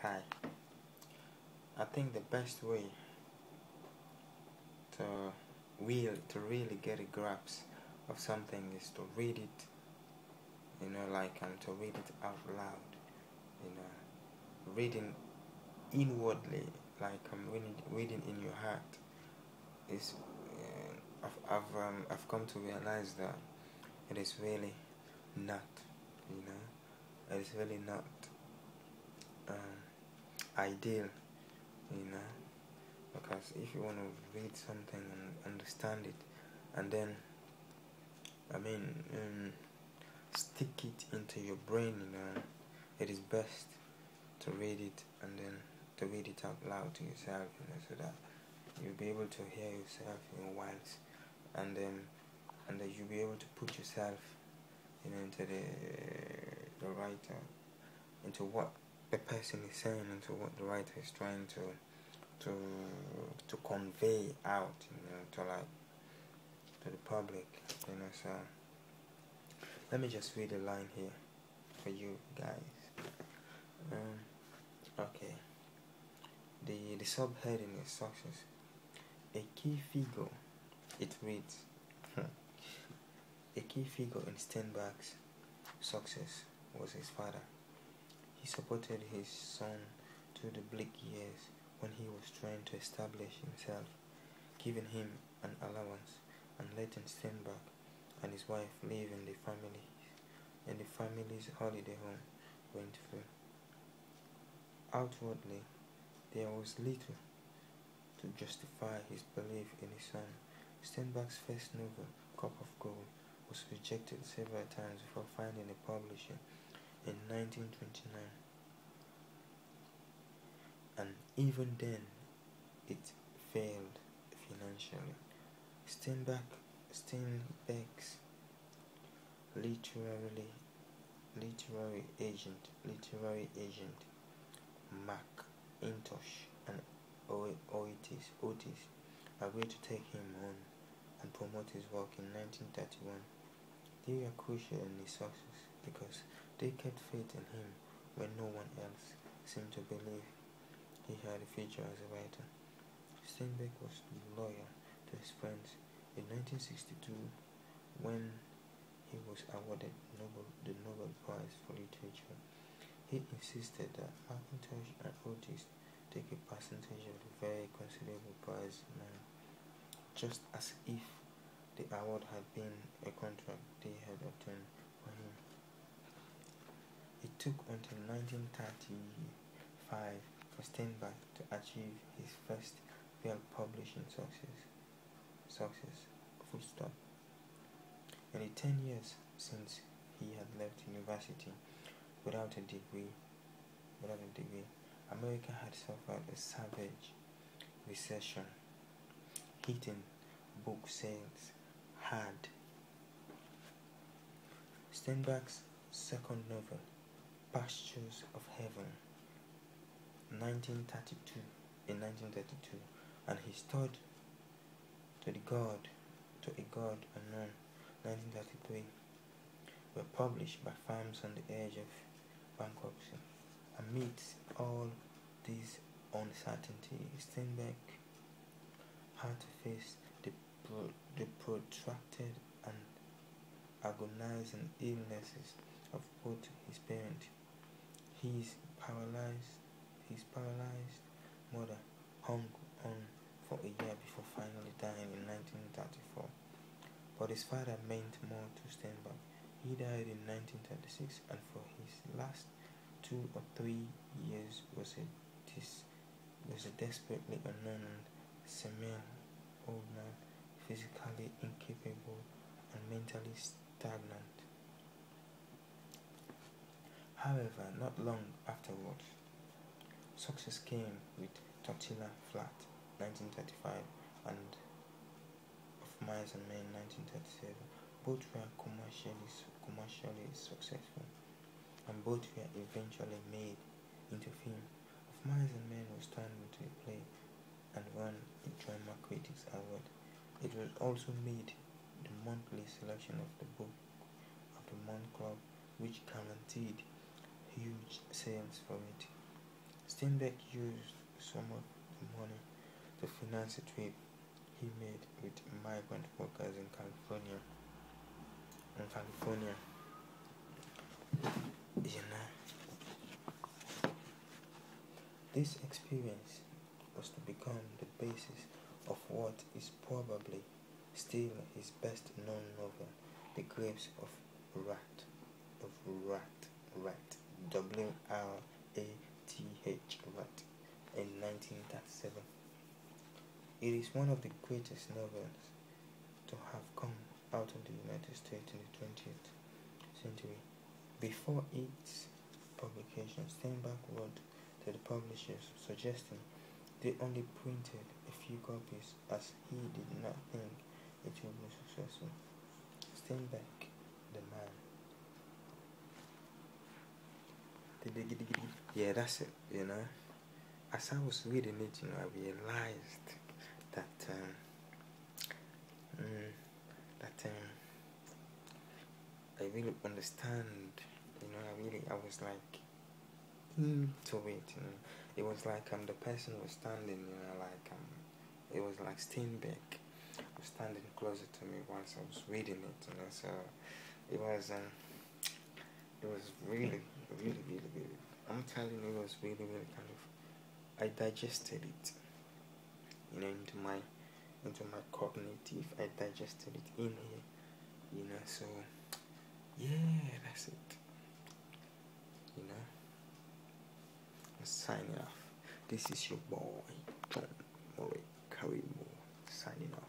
Hi. I think the best way to really get a grasp of something is to read it, to read it out loud, reading inwardly, reading in your heart is. I've come to realize that it is really not, it is really not ideal, you know. Because if you want to read something and understand it, and then stick it into your brain, it is best to read it and then to read it out loud to yourself, so that you'll be able to hear yourself once, and then you'll be able to put yourself into the writer, into what the person is saying, into what the writer is trying to convey out, to the public, so let me just read a line here for you guys. Okay. The subheading is success. A key figure, it reads, a key figure in Steinbeck's success was his father. He supported his son through the bleak years when he was trying to establish himself, giving him an allowance and letting Steinbeck and his wife live in the family's holiday home rent-free. Outwardly, there was little to justify his belief in his son. Steinbeck's first novel, Cup of Gold, was rejected several times before finding a publisher in 1929. And even then, it failed financially. Steinbeck's literary agent McIntosh and Otis agreed to take him on and promote his work in 1931. They were crucial in his success because they kept faith in him when no one else seemed to believe he had a future as a writer. Steinbeck was loyal to his friends. In 1962, when he was awarded the Nobel Prize for Literature, he insisted that McIntosh and Otis take a percentage of the very considerable prize money, just as if the award had been a contract they had obtained for him. It took until 1935 for Steinbeck to achieve his first real publishing success. Full stop. In the 10 years since he had left university without a degree, America had suffered a savage recession, hitting book sales hard. Steinbeck's second novel, Pastures of Heaven, in 1932, and his third, To a God Unknown, 1933, were published by firms on the edge of bankruptcy. Amidst all this uncertainty, Steinbeck had to face the protracted and agonizing illnesses of both his parents. His paralyzed mother hung on for a year before finally dying in 1934. But his father meant more to Steinbeck. He died in 1936, and for his last 2 or 3 years was a desperately unknown and senile old man, physically incapable and mentally stagnant. However, not long afterwards, success came with Tortilla Flat, 1935, and Of Mice and Men, 1937. Both were commercially successful, and both were eventually made into film. Of Mice and Men was turned into a play and won a Drama Critics Award. It was also made the monthly selection of the Book of the Month Club, which guaranteed huge sales for it. Steinbeck used some of the money to finance a trip he made with migrant workers in California. This experience was to become the basis of what is probably still his best known novel, The Grapes of Wrath, W-R-A-T-H, Wrath, in 1937. It is one of the greatest novels to have come out of the United States in the 20th century. Before its publication, Steinbeck wrote to the publishers suggesting they only printed a few copies as he did not think it would be successful. Steinbeck, the man. Yeah, that's it, As I was reading it, I realized that I really understand, I was like into it, It was like the person was standing, it was like Steinbeck was standing closer to me once I was reading it, so it was really, really, really, really, I'm telling you, it was really, really kind of, I digested it, into my cognitive, I digested it in here, so yeah, that's it, I'm signing off. This is your boy, John Murray Karimo, signing off.